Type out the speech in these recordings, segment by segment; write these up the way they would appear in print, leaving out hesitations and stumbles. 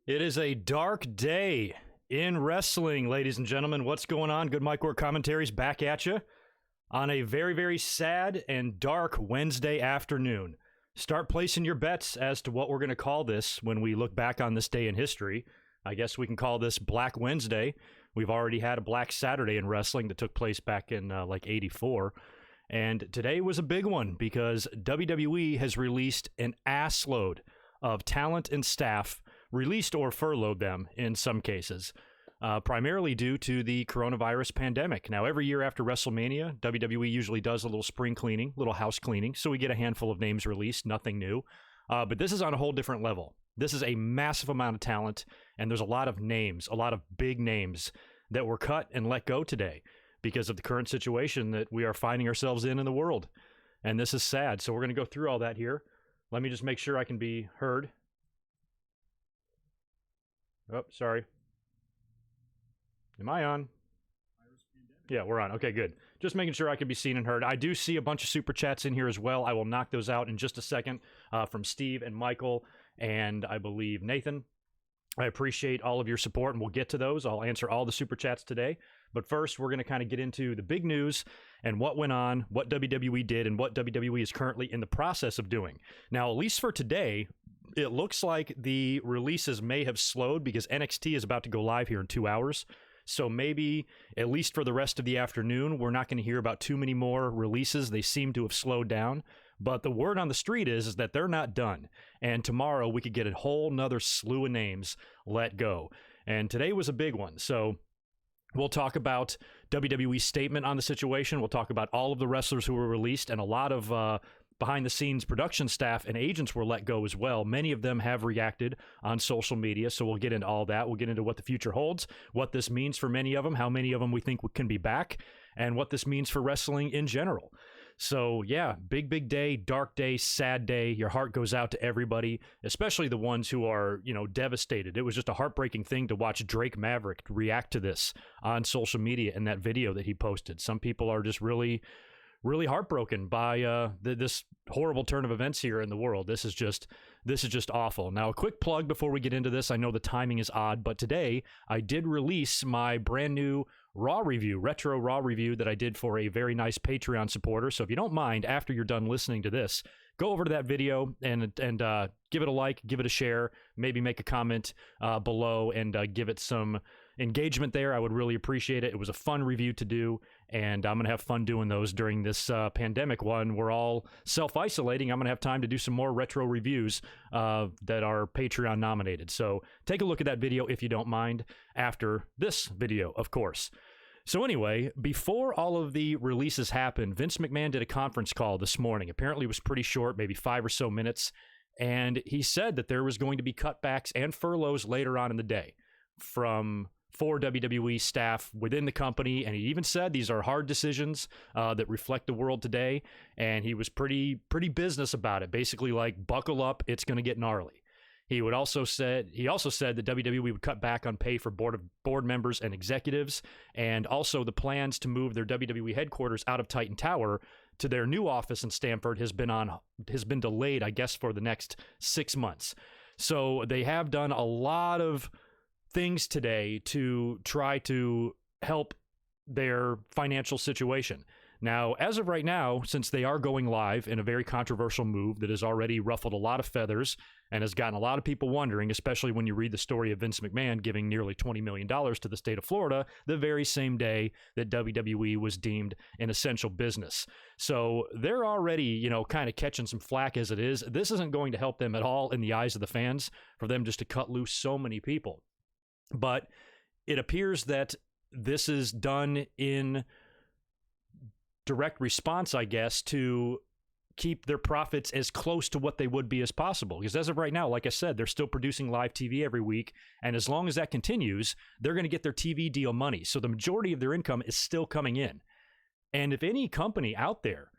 It is a dark day in wrestling, ladies and gentlemen. What's going on? GoodMicWork commentaries back at you on a very, very sad and dark Wednesday afternoon. Start placing your bets as to what we're going to call this when we look back on this day in history. I guess we can call this Black Wednesday. We've already had a Black Saturday in wrestling that took place back in like 84. And today was a big one because WWE has released an assload of talent and staff, released or furloughed them in some cases, primarily due to the coronavirus pandemic. Now, every year after WrestleMania, WWE usually does a little spring cleaning, little house cleaning, so we get a handful of names released, nothing new. But this is on a whole different level. This is a massive amount of talent, and there's a lot of names, a lot of big names that were cut and let go today because of the current situation that we are finding ourselves in the world. And this is sad. So we're going to go through all that here. Let me just make sure I can be heard. Oh, sorry. Am I on? Yeah, we're on. Okay, good. Just making sure I can be seen and heard. I do see a bunch of super chats in here as well. I will knock those out in just a second from Steve and Michael and I believe Nathan. I appreciate all of your support, and we'll get to those. I'll answer all the super chats today. But first, we're going to kind of get into the big news and what went on, what WWE did, and what WWE is currently in the process of doing. Now, at least for today, it looks like the releases may have slowed because NXT is about to go live here in 2 hours. So maybe, at least for the rest of the afternoon, we're not going to hear about too many more releases. They seem to have slowed down. But the word on the street is that they're not done. And tomorrow we could get a whole nother slew of names let go. And today was a big one. So we'll talk about WWE's statement on the situation. We'll talk about all of the wrestlers who were released, and a lot of behind-the-scenes production staff and agents were let go as well. Many of them have reacted on social media, so we'll get into all that. We'll get into what the future holds, what this means for many of them, how many of them we think can be back, and what this means for wrestling in general. So, yeah, big day, dark day, sad day. Your heart goes out to everybody, especially the ones who are, devastated. It was just a heartbreaking thing to watch Drake Maverick react to this on social media in that video that he posted. Some people are just really heartbroken by this horrible turn of events here in the world. This is just awful. Now, a quick plug before we get into this. I know the timing is odd, but today I did release my brand new retro Raw review that I did for a very nice Patreon supporter. So if you don't mind, after you're done listening to this, go over to that video and give it a like, give it a share, maybe make a comment below and give it some engagement there. I would really appreciate it. It was a fun review to do, and I'm going to have fun doing those during this pandemic one. We're all self-isolating. I'm going to have time to do some more retro reviews that are Patreon nominated. So take a look at that video if you don't mind after this video, of course. So anyway, before all of the releases happened, Vince McMahon did a conference call this morning. Apparently it was pretty short, maybe 5 or so minutes, and he said that there was going to be cutbacks and furloughs later on in the day for WWE staff within the company, and he even said these are hard decisions that reflect the world today, and he was pretty business about it, basically like, buckle up, it's going to get gnarly. He also said that WWE would cut back on pay for board members and executives, and also the plans to move their WWE headquarters out of Titan Tower to their new office in Stamford has been delayed, I guess, for the next 6 months. So they have done a lot of things today to try to help their financial situation. Now, as of right now, since they are going live in a very controversial move that has already ruffled a lot of feathers and has gotten a lot of people wondering, especially when you read the story of Vince McMahon giving nearly $20 million to the state of Florida the very same day that WWE was deemed an essential business. So they're already, kind of catching some flack as it is. This isn't going to help them at all in the eyes of the fans for them just to cut loose so many people. But it appears that this is done in direct response, I guess, to keep their profits as close to what they would be as possible. Because as of right now, like I said, they're still producing live TV every week. And as long as that continues, they're going to get their TV deal money. So the majority of their income is still coming in. And if any company out there,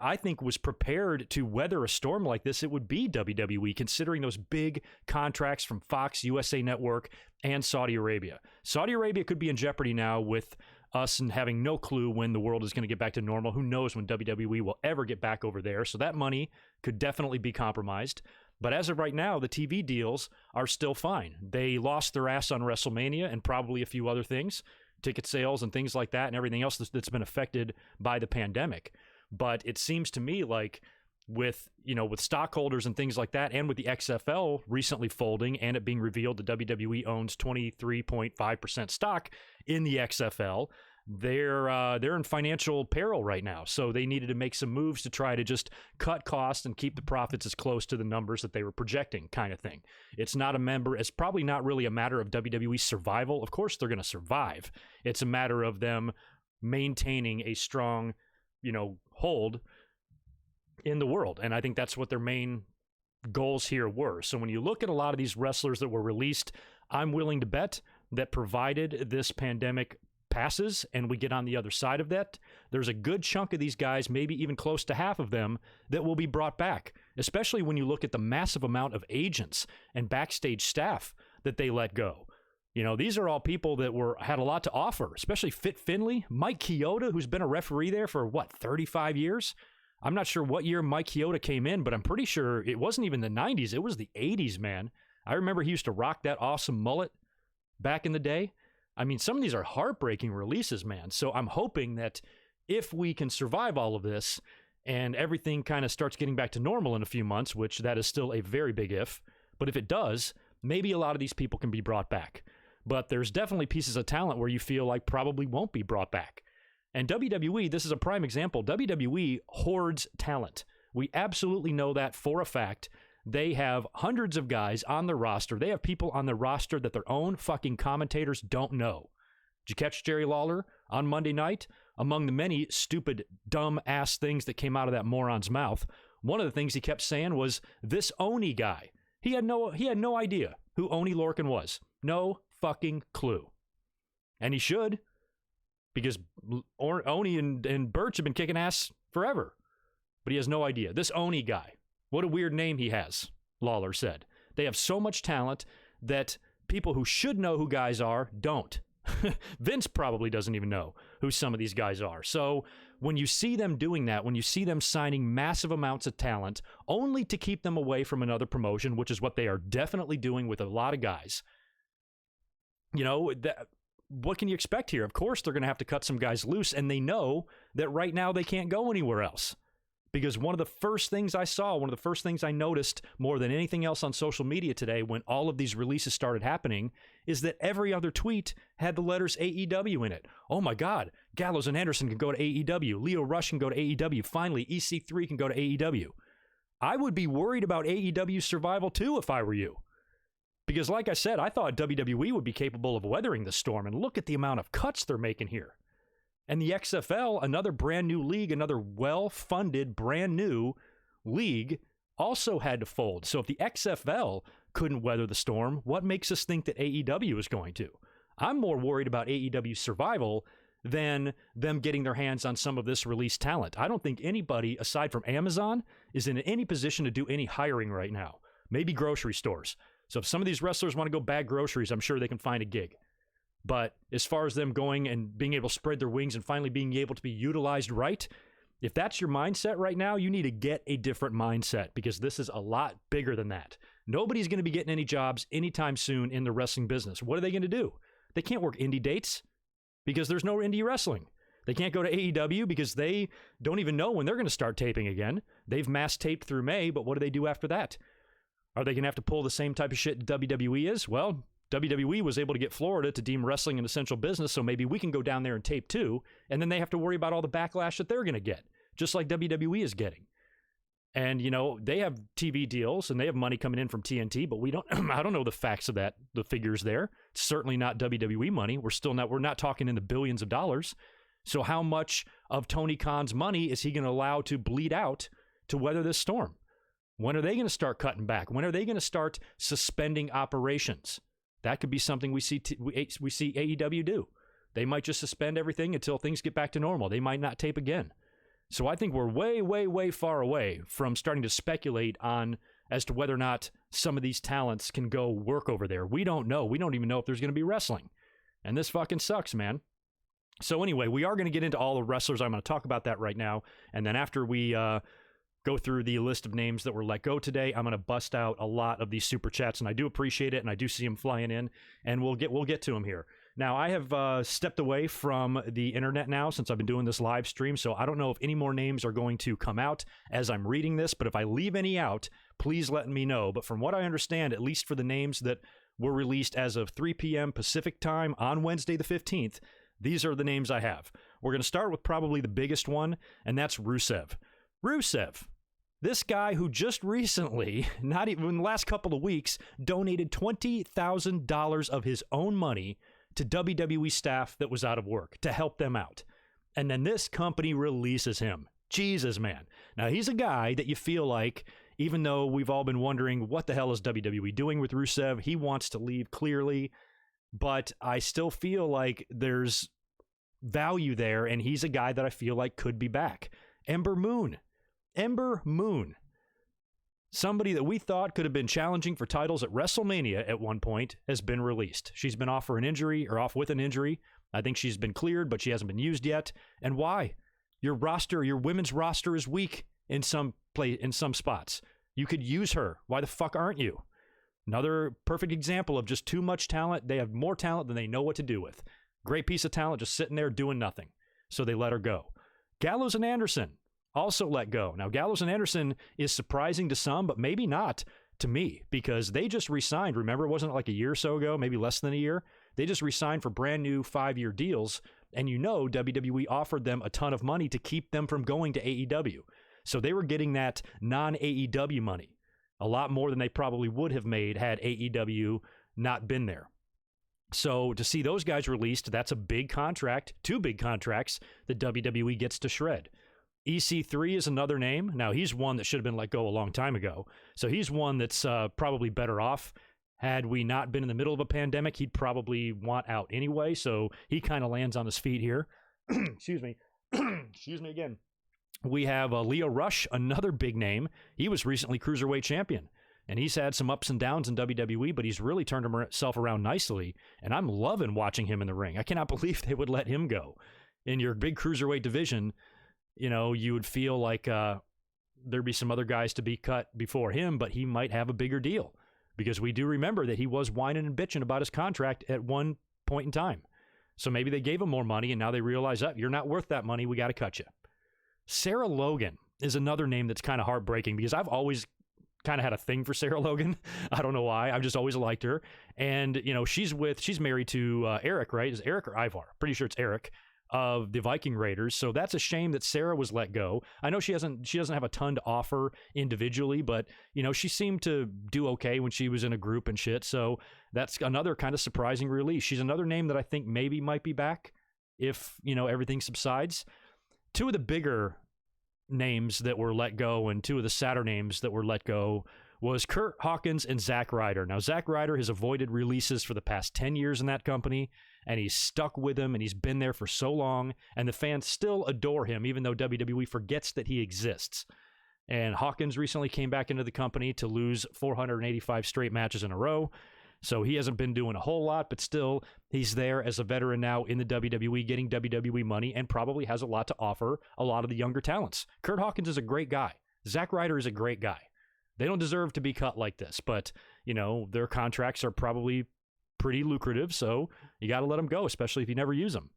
I think, was prepared to weather a storm like this, it would be WWE, considering those big contracts from Fox, USA Network, and Saudi Arabia. Saudi Arabia could be in jeopardy now with us and having no clue when the world is going to get back to normal. Who knows when WWE will ever get back over there? So that money could definitely be compromised. But as of right now, the TV deals are still fine. They lost their ass on WrestleMania and probably a few other things, ticket sales and things like that, and everything else that's been affected by the pandemic. But it seems to me like with stockholders and things like that, and with the XFL recently folding and it being revealed that WWE owns 23.5% stock in the XFL, they're in financial peril right now. So they needed to make some moves to try to just cut costs and keep the profits as close to the numbers that they were projecting, kind of thing. It's probably not really a matter of WWE survival. Of course they're going to survive. It's a matter of them maintaining a strong, hold in the world. And I think that's what their main goals here were. So when you look at a lot of these wrestlers that were released, I'm willing to bet that provided this pandemic passes and we get on the other side of that, there's a good chunk of these guys, maybe even close to half of them, that will be brought back, especially when you look at the massive amount of agents and backstage staff that they let go. These are all people that had a lot to offer, especially Fit Finlay, Mike Chioda, who's been a referee there for 35 years. I'm not sure what year Mike Chioda came in, but I'm pretty sure it wasn't even the 90s. It was the 80s, man. I remember he used to rock that awesome mullet back in the day. I mean, some of these are heartbreaking releases, man. So I'm hoping that if we can survive all of this and everything kind of starts getting back to normal in a few months, which that is still a very big if, but if it does, maybe a lot of these people can be brought back. But there's definitely pieces of talent where you feel like probably won't be brought back. And WWE, this is a prime example. WWE hoards talent. We absolutely know that for a fact. They have hundreds of guys on their roster. They have people on their roster that their own fucking commentators don't know. Did you catch Jerry Lawler on Monday night? Among the many stupid, dumb-ass things that came out of that moron's mouth, one of the things he kept saying was, this Oni guy. He had no idea who Oni Lorcan was. No fucking clue. And he should, because Oni and Birch have been kicking ass forever. But he has no idea. This Oni guy. What a weird name he has, Lawler said. They have so much talent that people who should know who guys are don't. Vince probably doesn't even know who some of these guys are. So when you see them doing that, when you see them signing massive amounts of talent only to keep them away from another promotion, which is what they are definitely doing with a lot of guys, what can you expect here? Of course, they're going to have to cut some guys loose, and they know that right now they can't go anywhere else. Because one of the first things I noticed more than anything else on social media today when all of these releases started happening is that every other tweet had the letters AEW in it. Oh my God, Gallows and Anderson can go to AEW. Lio Rush can go to AEW. Finally, EC3 can go to AEW. I would be worried about AEW's survival too if I were you. Because like I said, I thought WWE would be capable of weathering the storm, and look at the amount of cuts they're making here. And the XFL, another brand new league, another well-funded brand new league, also had to fold. So if the XFL couldn't weather the storm, what makes us think that AEW is going to? I'm more worried about AEW's survival than them getting their hands on some of this released talent. I don't think anybody, aside from Amazon, is in any position to do any hiring right now. Maybe grocery stores. So if some of these wrestlers want to go bag groceries, I'm sure they can find a gig. But as far as them going and being able to spread their wings and finally being able to be utilized right, if that's your mindset right now, you need to get a different mindset, because this is a lot bigger than that. Nobody's going to be getting any jobs anytime soon in the wrestling business. What are they going to do? They can't work indie dates because there's no indie wrestling. They can't go to AEW because they don't even know when they're going to start taping again. They've mass taped through May, but what do they do after that? Are they going to have to pull the same type of shit WWE is? Well, WWE was able to get Florida to deem wrestling an essential business, so maybe we can go down there and tape too, and then they have to worry about all the backlash that they're going to get, just like WWE is getting. And, they have TV deals, and they have money coming in from TNT, but we don't, I don't know the facts of that, the figures there. It's certainly not WWE money. We're not talking in the billions of dollars. So how much of Tony Khan's money is he going to allow to bleed out to weather this storm? When are they going to start cutting back? When are they going to start suspending operations? That could be something we see AEW do. They might just suspend everything until things get back to normal. They might not tape again. So I think we're way, way, way far away from starting to speculate on as to whether or not some of these talents can go work over there. We don't know. We don't even know if there's going to be wrestling. And this fucking sucks, man. So anyway, we are going to get into all the wrestlers. I'm going to talk about that right now. And then after we go through the list of names that were let go today. I'm going to bust out a lot of these super chats, and I do appreciate it, and I do see them flying in, and we'll get to them here. Now, I have stepped away from the internet now since I've been doing this live stream, so I don't know if any more names are going to come out as I'm reading this, but if I leave any out, please let me know. But from what I understand, at least for the names that were released as of 3 p.m. Pacific time on Wednesday the 15th, these are the names I have. We're going to start with probably the biggest one, and that's Rusev. Rusev, this guy who just recently, not even in the last couple of weeks, donated $20,000 of his own money to WWE staff that was out of work to help them out. And then this company releases him. Jesus, man. Now, he's a guy that you feel like, even though we've all been wondering what the hell is WWE doing with Rusev, he wants to leave clearly, but I still feel like there's value there, and he's a guy that I feel like could be back. Ember Moon. Somebody that we thought could have been challenging for titles at WrestleMania at one point has been released. She's been off for an injury, or off with an injury. I think she's been cleared, but she hasn't been used yet. And why? Your women's roster is weak in some spots. You could use her. Why the fuck aren't you? Another perfect example of just too much talent. They have more talent than they know what to do with. Great piece of talent just sitting there doing nothing. So they let her go. Gallows and Anderson also let go. Now, Gallows and Anderson is surprising to some, but maybe not to me, because they just re-signed. Remember, it wasn't like a year or so ago, maybe less than a year? They just re-signed for brand new 5-year deals, and WWE offered them a ton of money to keep them from going to AEW. So they were getting that non-AEW money, a lot more than they probably would have made had AEW not been there. So to see those guys released, that's a big contract, 2 big contracts that WWE gets to shred. EC3 is another name. Now, he's one that should have been let go a long time ago. So he's one that's probably better off. Had we not been in the middle of a pandemic, he'd probably want out anyway. So he kind of lands on his feet here. Excuse me. Excuse me again. We have Leo Rush, another big name. He was recently Cruiserweight champion. And he's had some ups and downs in WWE, but he's really turned himself around nicely. And I'm loving watching him in the ring. I cannot believe they would let him go. In your big Cruiserweight division, you would feel like there'd be some other guys to be cut before him, but he might have a bigger deal. Because we do remember that he was whining and bitching about his contract at one point in time. So maybe they gave him more money, and now they realize, you're not worth that money, we got to cut you. Sarah Logan is another name that's kind of heartbreaking, because I've always kind of had a thing for Sarah Logan. I don't know why. I've just always liked her. And, she's married to Eric, right? Is it Eric or Ivar? Pretty sure it's Eric, of the Viking Raiders. So that's a shame that Sarah was let go. I know she doesn't have a ton to offer individually, but she seemed to do okay when she was in a group and shit. So that's another kind of surprising release. She's another name that I think maybe might be back if, everything subsides. 2 of the bigger names that were let go, and 2 of the sadder names that were let go, was Kurt Hawkins and Zack Ryder. Now, Zack Ryder has avoided releases for the past 10 years in that company, and he's stuck with him, and he's been there for so long, and the fans still adore him, even though WWE forgets that he exists. And Hawkins recently came back into the company to lose 485 straight matches in a row, so he hasn't been doing a whole lot, but still, he's there as a veteran now in the WWE, getting WWE money, and probably has a lot to offer a lot of the younger talents. Kurt Hawkins is a great guy. Zack Ryder is a great guy. They don't deserve to be cut like this, but, their contracts are probably pretty lucrative, so you got to let them go, especially if you never use them.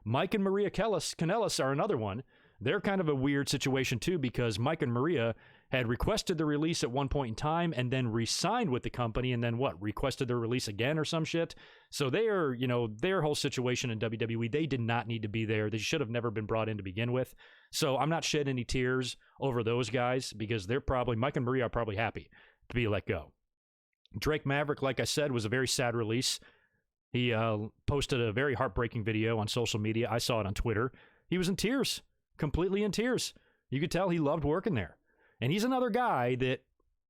Mike and Maria Kanellis are another one. They're kind of a weird situation, too, because Mike and Maria had requested the release at one point in time and then re-signed with the company and then requested their release again or some shit. So they are, their whole situation in WWE, they did not need to be there. They should have never been brought in to begin with. So I'm not shedding any tears over those guys, because Mike and Maria are probably happy to be let go. Drake Maverick, like I said, was a very sad release. He posted a very heartbreaking video on social media. I saw it on Twitter. He was in tears, completely in tears. You could tell he loved working there. And he's another guy that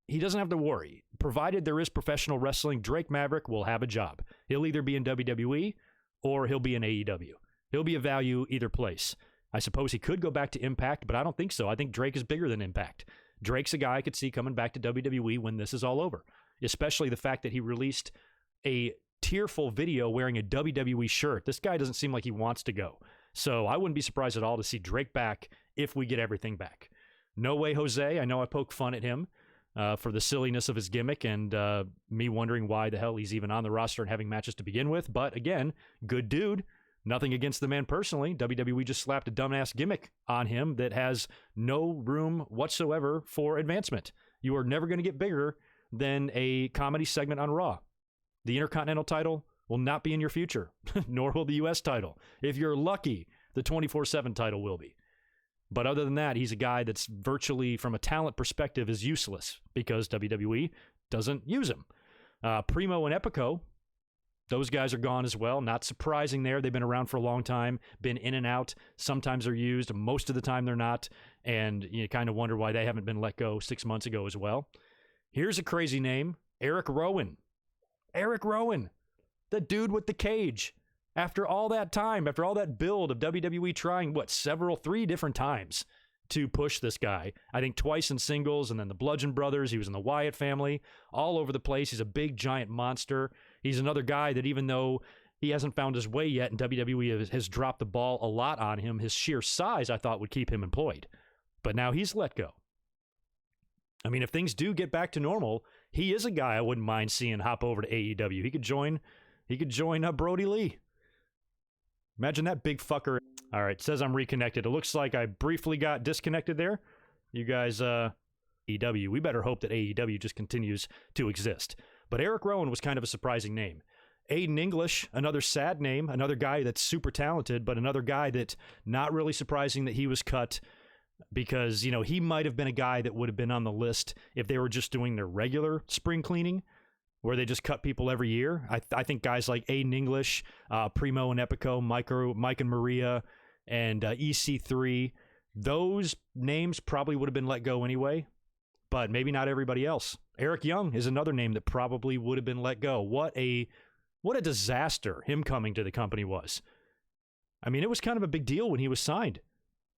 he doesn't have to worry. Provided there is professional wrestling, Drake Maverick will have a job. He'll either be in WWE or he'll be in AEW. He'll be of value either place. I suppose he could go back to Impact, but I don't think so. I think Drake is bigger than Impact. Drake's a guy I could see coming back to WWE when this is all over, especially the fact that he released a tearful video wearing a WWE shirt. This guy doesn't seem like he wants to go. So I wouldn't be surprised at all to see Drake back if we get everything back. No Way Jose, I know I poke fun at him for the silliness of his gimmick and me wondering why the hell he's even on the roster and having matches to begin with. But again, good dude. Nothing against the man personally. WWE just slapped a dumbass gimmick on him that has no room whatsoever for advancement. You are never going to get bigger than a comedy segment on Raw. The Intercontinental title will not be in your future, nor will the U.S. title. If you're lucky, the 24/7 title will be. But other than that, he's a guy that's virtually, from a talent perspective, is useless because WWE doesn't use him. Primo and Epico, those guys are gone as well. Not surprising there. They've been around for a long time, been in and out. Sometimes they're used. Most of the time they're not. And you kind of wonder why they haven't been let go 6 months ago as well. Here's a crazy name, Eric Rowan. Eric Rowan, the dude with the cage. After all that time, after all that build of WWE trying, 3 different times to push this guy. I think twice in singles and then the Bludgeon Brothers. He was in the Wyatt family, all over the place. He's a big, giant monster. He's another guy that even though he hasn't found his way yet and WWE has dropped the ball a lot on him, his sheer size, I thought, would keep him employed. But now he's let go. I mean, if things do get back to normal, he is a guy I wouldn't mind seeing hop over to AEW. He could join Brody Lee. Imagine that big fucker. All right, says I'm reconnected. It looks like I briefly got disconnected there. You guys, AEW, we better hope that AEW just continues to exist. But Eric Rowan was kind of a surprising name. Aiden English, another sad name, another guy that's super talented, but another guy that not really surprising that he was cut because, he might have been a guy that would have been on the list if they were just doing their regular spring cleaning, where they just cut people every year. I think guys like Aiden English, Primo and Epico, Mike and Maria, and EC3, those names probably would have been let go anyway, but maybe not everybody else. Eric Young is another name that probably would have been let go. What a disaster him coming to the company was. I mean, it was kind of a big deal when he was signed.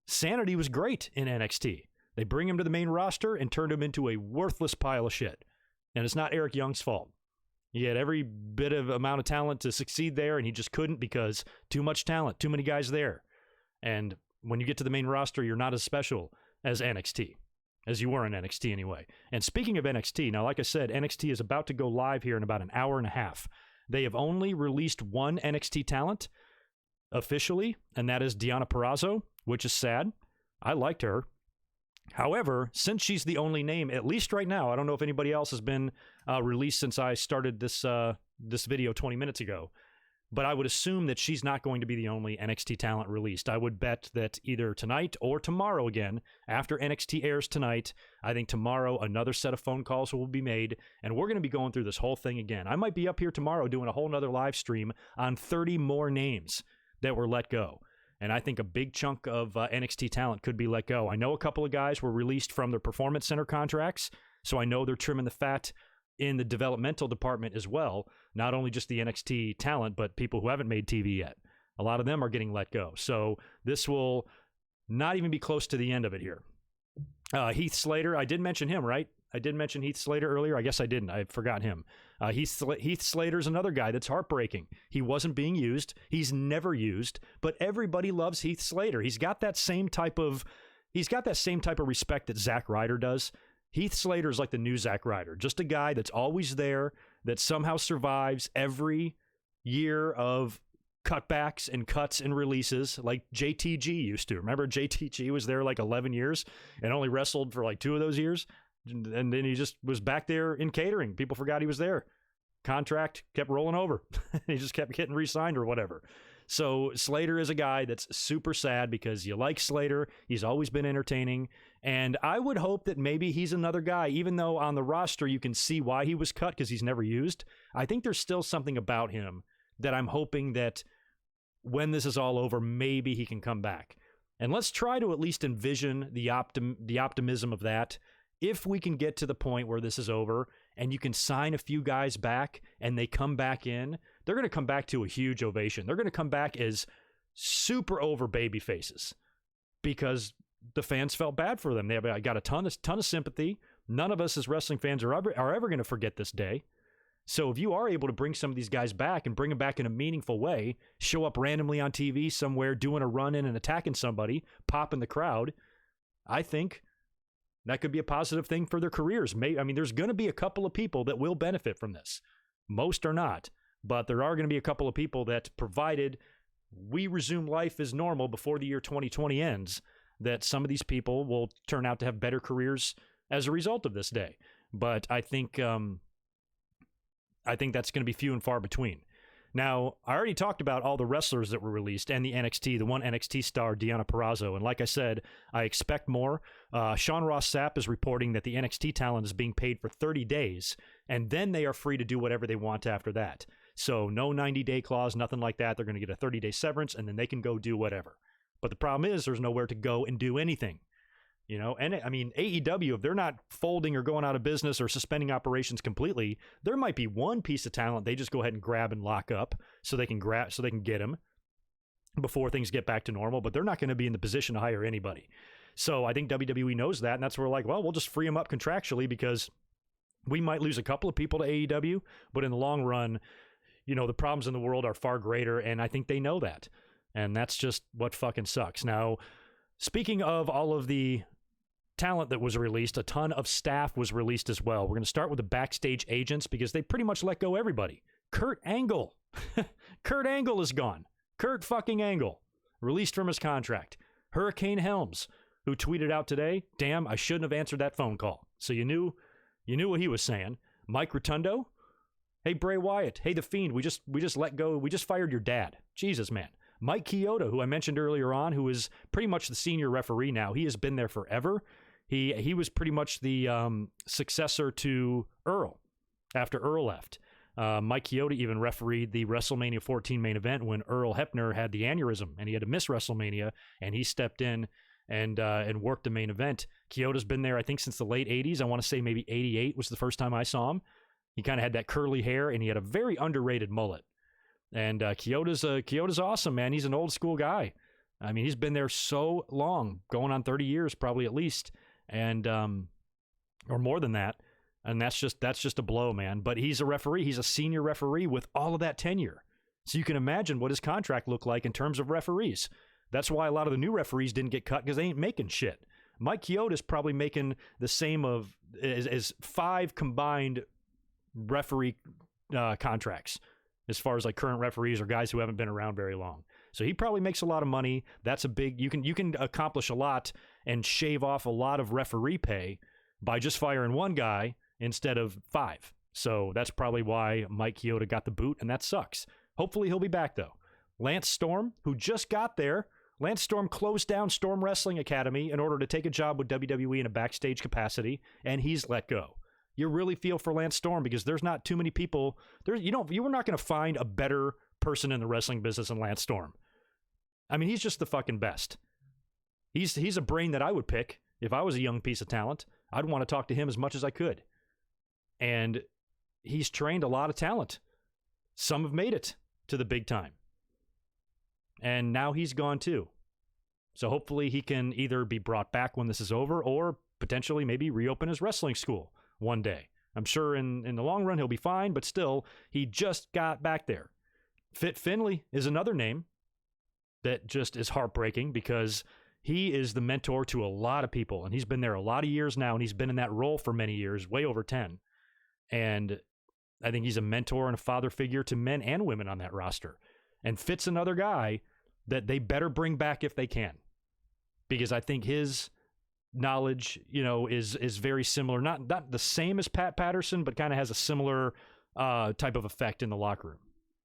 Sanity was great in NXT. They bring him to the main roster and turned him into a worthless pile of shit. And it's not Eric Young's fault. He had every bit of amount of talent to succeed there, and he just couldn't because too much talent, too many guys there. And when you get to the main roster, you're not as special as NXT, as you were in NXT anyway. And speaking of NXT, now, like I said, NXT is about to go live here in about an hour and a half. They have only released one NXT talent officially, and that is Deonna Purrazzo, which is sad. I liked her. However, since she's the only name, at least right now, I don't know if anybody else has been released since I started this video 20 minutes ago, but I would assume that she's not going to be the only NXT talent released. I would bet that either tonight or tomorrow again, after NXT airs tonight, I think tomorrow another set of phone calls will be made, and we're going to be going through this whole thing again. I might be up here tomorrow doing a whole nother live stream on 30 more names that were let go. And I think a big chunk of NXT talent could be let go. I know a couple of guys were released from their Performance Center contracts, so I know they're trimming the fat in the developmental department as well. Not only just the NXT talent, but people who haven't made TV yet. A lot of them are getting let go. So this will not even be close to the end of it here. Heath Slater, I did mention him, right? I did mention Heath Slater earlier. I guess I didn't. I forgot him. Heath Slater's another guy that's heartbreaking. He wasn't being used. He's never used, but everybody loves Heath Slater. He's got that same type of respect that Zack Ryder does. Heath Slater is like the new Zack Ryder, just a guy that's always there, that somehow survives every year of cutbacks and cuts and releases like JTG used to. Remember JTG was there like 11 years and only wrestled for like 2 of those years? And then he just was back there in catering. People forgot he was there. Contract kept rolling over. He just kept getting re-signed or whatever. So Slater is a guy that's super sad because you like Slater. He's always been entertaining. And I would hope that maybe he's another guy, even though on the roster you can see why he was cut because he's never used. I think there's still something about him that I'm hoping that when this is all over, maybe he can come back. And let's try to at least envision the optimism of that. If we can get to the point where this is over and you can sign a few guys back and they come back in, they're going to come back to a huge ovation. They're going to come back as super over baby faces because the fans felt bad for them. They got a ton of sympathy. None of us as wrestling fans are ever going to forget this day. So if you are able to bring some of these guys back and bring them back in a meaningful way, show up randomly on TV somewhere, doing a run-in and attacking somebody, popping the crowd, I think That could be a positive thing for their careers. There's going to be a couple of people that will benefit from this. Most are not, but there are going to be a couple of people that, provided we resume life as normal before the year 2020 ends, that some of these people will turn out to have better careers as a result of this day. But I think that's going to be few and far between. Now, I already talked about all the wrestlers that were released and the one NXT star, Deonna Purrazzo. And like I said, I expect more. Sean Ross Sapp is reporting that the NXT talent is being paid for 30 days, and then they are free to do whatever they want after that. So no 90-day clause, nothing like that. They're going to get a 30-day severance, and then they can go do whatever. But the problem is there's nowhere to go and do anything. And I mean, AEW, if they're not folding or going out of business or suspending operations completely, there might be one piece of talent they just go ahead and grab and lock up so they can get him before things get back to normal. But they're not going to be in the position to hire anybody. So I think WWE knows that, and that's where, like, well, we'll just free them up contractually, because we might lose a couple of people to AEW, but in the long run, the problems in the world are far greater, and I think they know that. And that's just what fucking sucks. Now, speaking of all of the talent that was released, a ton of staff was released as well. We're going to start with the Backstage agents, because they pretty much let go everybody. Kurt Angle. Kurt Angle is gone. Kurt fucking Angle. Released from his contract. Hurricane Helms, who tweeted out today, "Damn, I shouldn't have answered that phone call." So you knew what he was saying. Mike Rotundo. "Hey, Bray Wyatt. Hey, The Fiend. We just let go. We just fired your dad." Jesus, man. Mike Chioda, who I mentioned earlier on, who is pretty much the senior referee now. He has been there forever. He was pretty much the successor to Earl after Earl left. Mike Chioda even refereed the WrestleMania 14 main event when Earl Hebner had the aneurysm and he had to miss WrestleMania, and he stepped in and worked the main event. Chioda's been there, I think, since the late 80s. I want to say maybe 88 was the first time I saw him. He kind of had that curly hair, and he had a very underrated mullet. And Chioda's awesome, man. He's an old school guy. I mean, he's been there so long, going on 30 years, probably at least, and or more than that. And that's just a blow, man. But he's a referee. He's a senior referee with all of that tenure. So you can imagine what his contract looked like in terms of referees. That's why a lot of the new referees didn't get cut, because they ain't making shit. Mike Chioda's probably making the same as 5 combined referee contracts, as far as like current referees or guys who haven't been around very long. So he probably makes a lot of money. That's a big, you can accomplish a lot and shave off a lot of referee pay by just firing one guy instead of 5. So that's probably why Mike Chioda got the boot, and that sucks. Hopefully he'll be back, though. Lance Storm, who just got there. Lance Storm closed down Storm Wrestling Academy in order to take a job with WWE in a backstage capacity, and he's let go. You really feel for Lance Storm, because there's not too many people. You were not going to find a better person in the wrestling business than Lance Storm. I mean, he's just the fucking best. He's a brain that I would pick if I was a young piece of talent. I'd want to talk to him as much as I could. And he's trained a lot of talent. Some have made it to the big time. And now he's gone too. So hopefully he can either be brought back when this is over, or potentially maybe reopen his wrestling school one day. I'm sure in the long run he'll be fine, but still, he just got back there. Fit Finlay is another name that just is heartbreaking, because he is the mentor to a lot of people, and he's been there a lot of years now, and he's been in that role for many years, way over 10. And I think he's a mentor and a father figure to men and women on that roster. And Fit's another guy that they better bring back if they can, because I think his knowledge, is very similar, not the same as Pat Patterson, but kind of has a similar type of effect in the locker room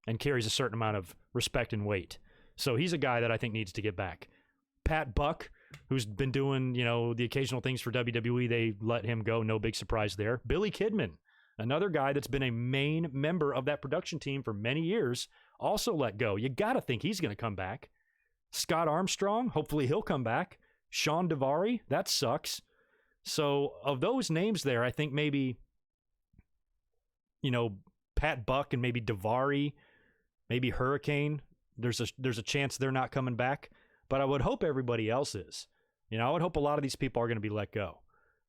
and carries a certain amount of respect and weight. So he's a guy that I think needs to get back. Pat Buck, who's been doing, the occasional things for WWE, they let him go. No big surprise there. Billy Kidman, another guy that's been a main member of that production team for many years, also let go. You got to think he's going to come back. Scott Armstrong, hopefully he'll come back. Sean Daivari, that sucks. So of those names there, I think maybe, Pat Buck and maybe Daivari, maybe Hurricane, there's a chance they're not coming back. But I would hope everybody else is. I would hope a lot of these people are going to be let go.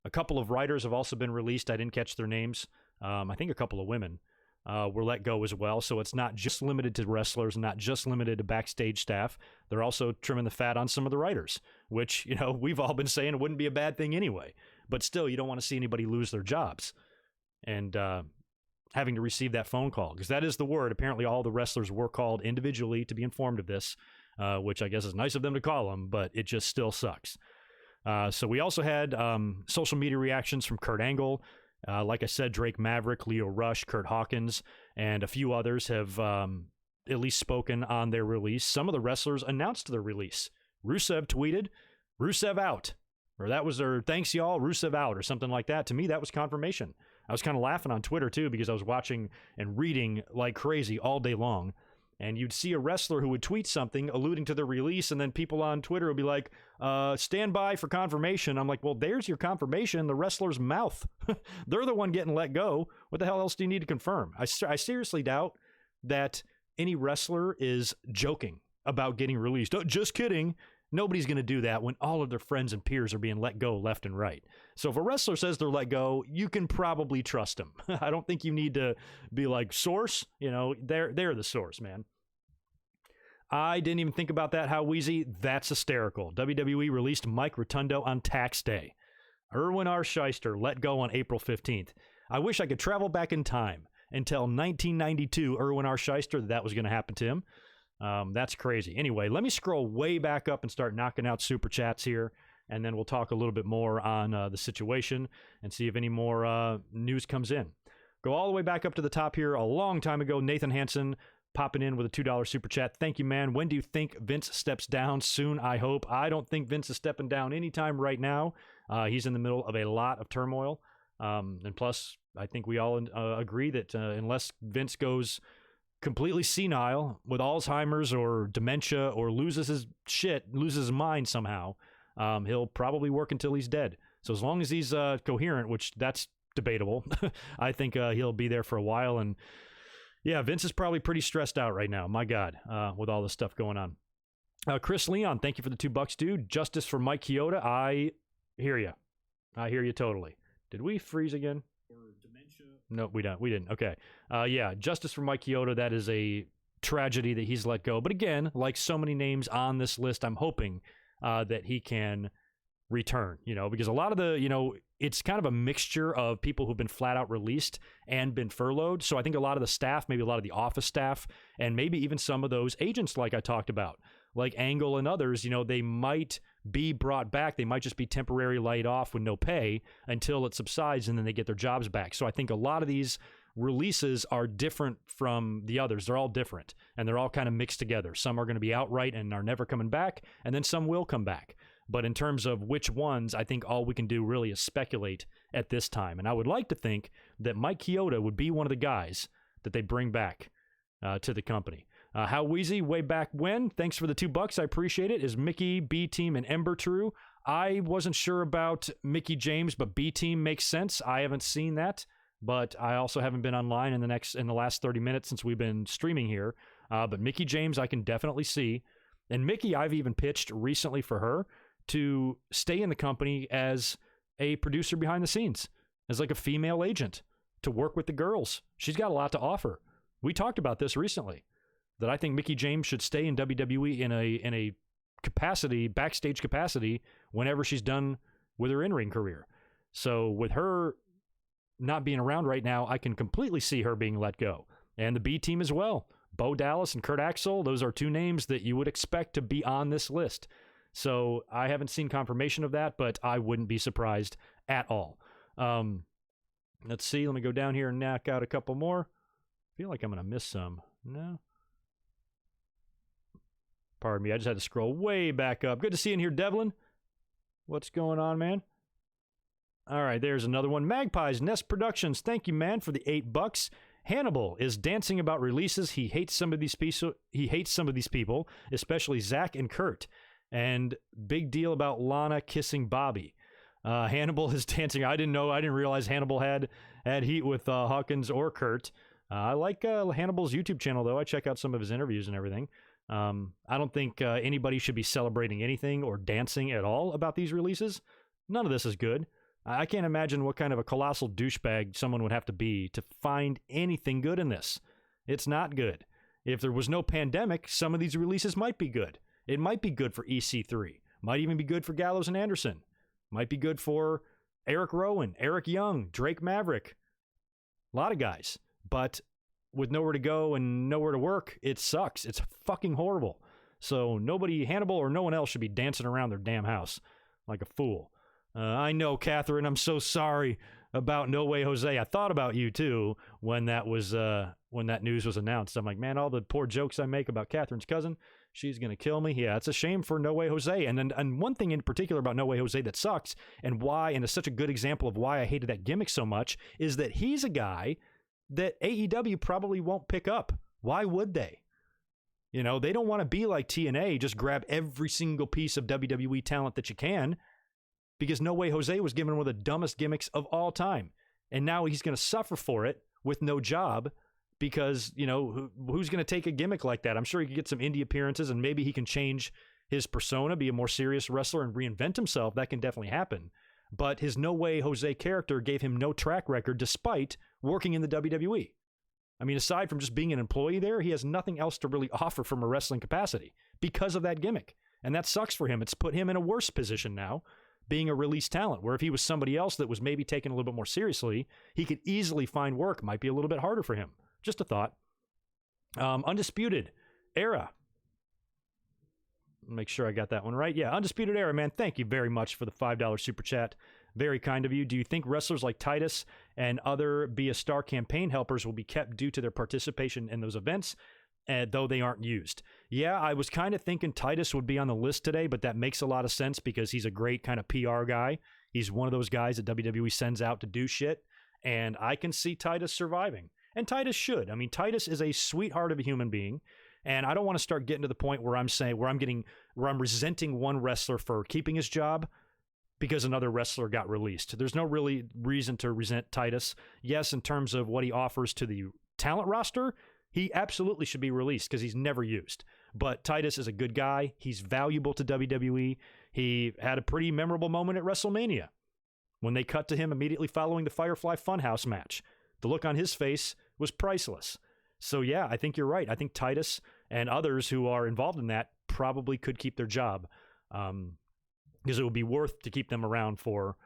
A couple of writers have also been released. I didn't catch their names. I think a couple of women were let go as well. So it's not just limited to wrestlers, not just limited to backstage staff. They're also trimming the fat on some of the writers, which, we've all been saying it wouldn't be a bad thing anyway. but still, you don't want to see anybody lose their jobs. And having to receive that phone call, because that is the word. Apparently, all the wrestlers were called individually to be informed of this, which I guess is nice of them to call them, but it just still sucks. So we also had social media reactions from Kurt Angle. Like I said, Drake Maverick, Leo Rush, Kurt Hawkins, and a few others have at least spoken on their release. Some of the wrestlers announced their release. Rusev tweeted, "Rusev out," or that was their "thanks y'all, Rusev out," or something like that. To me, that was confirmation. I was kind of laughing on Twitter too, because I was watching and reading like crazy all day long. And you'd see a wrestler who would tweet something alluding to the release, and then people on Twitter would be like, stand by for confirmation. I'm like, well, there's your confirmation, the wrestler's mouth. They're the one getting let go. What the hell else do you need to confirm? I seriously doubt that any wrestler is joking about getting released. Oh, just kidding. Nobody's going to do that when all of their friends and peers are being let go left and right. So if a wrestler says they're let go, you can probably trust them. I don't think you need to be like, source, they're the source, man. I didn't even think about that, how Wheezy. That's hysterical. WWE released Mike Rotundo on tax day. Erwin R. Shyster let go on April 15th. I wish I could travel back in time and tell 1992 Erwin R. Shyster that was going to happen to him. That's crazy. Anyway, let me scroll way back up and start knocking out super chats here, and then we'll talk a little bit more on the situation and see if any more news comes in. Go all the way back up to the top here. A long time ago, Nathan Hansen popping in with a $2 super chat. Thank you, man. When do you think Vince steps down? Soon, I hope. I don't think Vince is stepping down anytime right now. He's in the middle of a lot of turmoil. And plus, I think we all agree that unless Vince goes completely senile with Alzheimer's or dementia or loses his mind somehow, he'll probably work until he's dead. So as long as he's coherent, which that's debatable, I think he'll be there for a while. And yeah, Vince is probably pretty stressed out right now. My God, with all this stuff going on. Chris Leon, thank you for the $2, dude. Justice for Mike Chioda. I hear you. I hear you totally. Did we freeze again? Or dementia? No, we don't. We didn't. Okay. Yeah, justice for Mike Chioda. That is a tragedy that he's let go. But again, like so many names on this list, I'm hoping that he can return, because a lot of the, it's kind of a mixture of people who've been flat out released and been furloughed. So I think a lot of the staff, maybe a lot of the office staff, and maybe even some of those agents like I talked about, like Angle and others, they might be brought back. They might just be temporarily laid off with no pay until it subsides, and then they get their jobs back. So I think a lot of these releases are different from the others. They're all different, and they're all kind of mixed together. Some are going to be outright and are never coming back, and then some will come back. But in terms of which ones, I think all we can do really is speculate at this time. And I would like to think that Mike Chioda would be one of the guys that they bring back to the company. How Wheezy, way back when, thanks for the $2. I appreciate it. Is Mickey, B-Team, and Ember true? I wasn't sure about Mickey James, but B-Team makes sense. I haven't seen that, but I also haven't been online in the last 30 minutes since we've been streaming here. But Mickey James, I can definitely see. And Mickey, I've even pitched recently for her to stay in the company as a producer behind the scenes, as like a female agent, to work with the girls. She's got a lot to offer. We talked about this recently, that I think Mickey James should stay in WWE in a capacity, backstage capacity, whenever she's done with her in-ring career. So with her not being around right now, I can completely see her being let go. And the B team as well. Bo Dallas and Kurt Axel, those are two names that you would expect to be on this list. So I haven't seen confirmation of that, but I wouldn't be surprised at all. Let's see. Let me go down here and knock out a couple more. I feel like I'm going to miss some. No. Pardon me. I just had to scroll way back up. Good to see you in here, Devlin. What's going on, man? All right, there's another one. Magpies Nest Productions. Thank you, man, for the $8. Hannibal is dancing about releases. He hates some of these people, especially Zach and Kurt. And big deal about Lana kissing Bobby. Hannibal is dancing. I didn't realize Hannibal had heat with Hawkins or Kurt. I like Hannibal's YouTube channel, though. I check out some of his interviews and everything. I don't think anybody should be celebrating anything or dancing at all about these releases. None of this is good. I can't imagine what kind of a colossal douchebag someone would have to be to find anything good in this. It's not good. If there was no pandemic, some of these releases might be good. It might be good for EC3. Might even be good for Gallows and Anderson. Might be good for Eric Rowan, Eric Young, Drake Maverick, a lot of guys. But with nowhere to go and nowhere to work, it sucks. It's fucking horrible. So nobody, Hannibal or no one else, should be dancing around their damn house like a fool. I know, Catherine, I'm so sorry about No Way Jose. I thought about you too when that news was announced. I'm like, man, all the poor jokes I make about Catherine's cousin, she's gonna kill me. Yeah, it's a shame for No Way Jose. And one thing in particular about No Way Jose that sucks, and why, and is such a good example of why I hated that gimmick so much, is that he's a guy that AEW probably won't pick up. Why would they? You know, they don't want to be like TNA, just grab every single piece of WWE talent that you can, because No Way Jose was given one of the dumbest gimmicks of all time. And now he's going to suffer for it with no job because, you know, who's going to take a gimmick like that? I'm sure he could get some indie appearances and maybe he can change his persona, be a more serious wrestler and reinvent himself. That can definitely happen. But his No Way Jose character gave him no track record despite working in the WWE. I mean, aside from just being an employee there, he has nothing else to really offer from a wrestling capacity because of that gimmick. And that sucks for him. It's put him in a worse position now, being a released talent, where if he was somebody else that was maybe taken a little bit more seriously, he could easily find work. Might be a little bit harder for him. Just a thought. Undisputed Era. Make sure I got that one right. Yeah, Undisputed Era, man. Thank you very much for the $5 super chat. Very kind of you. Do you think wrestlers like Titus and other Be a Star campaign helpers will be kept due to their participation in those events, though they aren't used? Yeah, I was kind of thinking Titus would be on the list today, but that makes a lot of sense because he's a great kind of PR guy. He's one of those guys that WWE sends out to do shit, and I can see Titus surviving. And Titus should. I mean, Titus is a sweetheart of a human being. And I don't want to start getting to the point where I'm resenting one wrestler for keeping his job because another wrestler got released. There's no really reason to resent Titus. Yes, in terms of what he offers to the talent roster, he absolutely should be released because he's never used. But Titus is a good guy. He's valuable to WWE. He had a pretty memorable moment at WrestleMania when they cut to him immediately following the Firefly Funhouse match. The look on his face was priceless. So yeah, I think you're right. I think Titus and others who are involved in that probably could keep their job because it would be worth to keep them around for,